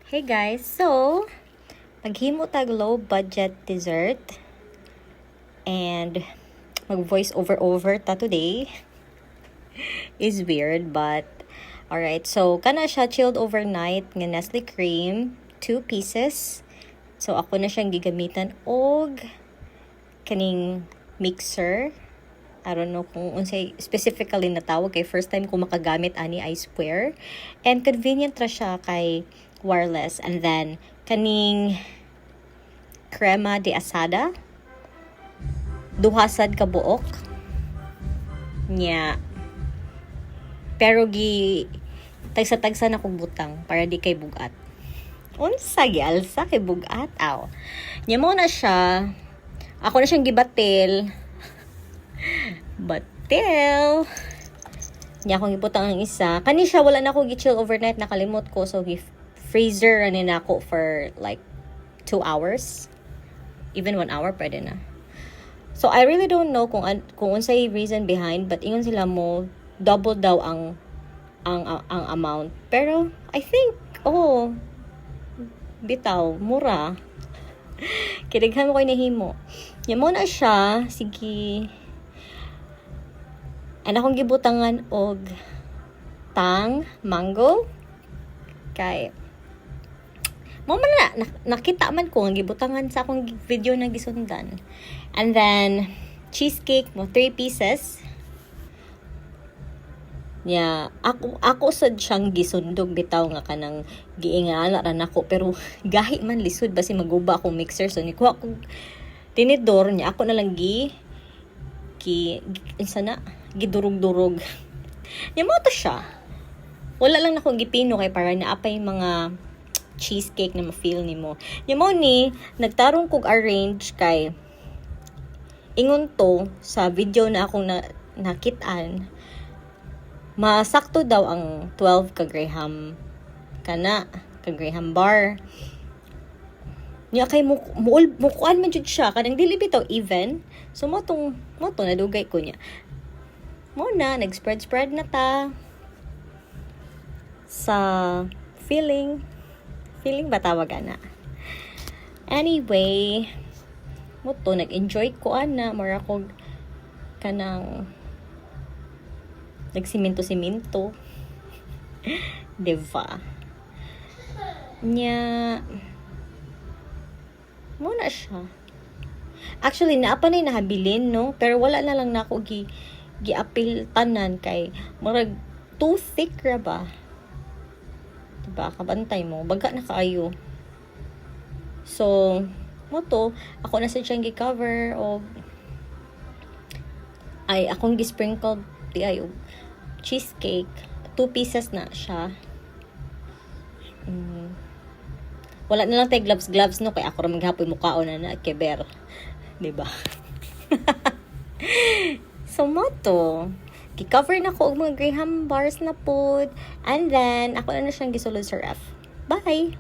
Hey guys, so maghimo tag low budget dessert and mag voice over ta today is weird but alright. So kana siya chilled overnight nga Nestle cream, 2 pieces. So ako na siyang gigamitan og kaning mixer. I don't know kung unsay specifically natawag kay first time ko makagamit ani I swear. And convenient ra siya kay wireless. And then kaning crema de asada, duhasad ka buok nya. Pero tagsa-tagsa na kong butang para di kay bugat. Unsa gyalsa kay bugat aw. Nya mo na siya. Ako na siyang gibatil. Batil. Nya akong gibutang ang isa. Kani siya wala na ako gi-chill overnight, nakalimot ko so freezer ani na ako for like 2 hours. Even 1 hour pwede na. So I really don't know kung unsay reason behind, but ingon sila mo double daw ang amount. Pero I think bitaw mura. Kidighan mo koy nahimo. Nya mo na siya, sige. Ana akong gibutangan og tang mango kay mo man nakita man ko ang gibutangan sa akong video na gisundan. And then cheesecake mo 3 pieces. Yeah, ako sad siyang gisundog bitaw nga kanang giingala ra nako pero gahi man lisod basi maguba akong mixer so nikuha ko tinidor niya ako na lang gidurog-durog. Nya mo to siya. Wala lang nako gipino kay para naapay mga cheesecake na ma-feel nimo. Nya mo ni nagtarong kog arrange kay ingon to sa video na akong nakitaan. Masakto daw ang 12 ka Graham bar. Nya kay mukuan man jud siya kanang dili bitaw even. So mo to nadugay ko niya. Mo na nag-spread na ta sa feeling ba tawag ana. Anyway, mo to nag-enjoy ko ana mara kog kanang nagsiminto diba nya mo na siya. Actually naapa na nahabilin no pero wala na lang nako gi-appeal tanan kay murag too thick ra ba diba kabantay mo baga na kaayo. So mo to ako na sa siyang gi-cover o ay akong gi-sprinkle di ay cheesecake 2 pieces na siya. Wala na lang tay gloves no kay ako ra maghapoy mukhaon na keber diba. So mo to gi-cover na ko og mga Graham bars na pod and then ako na siyang gisulod sa ref. Bye.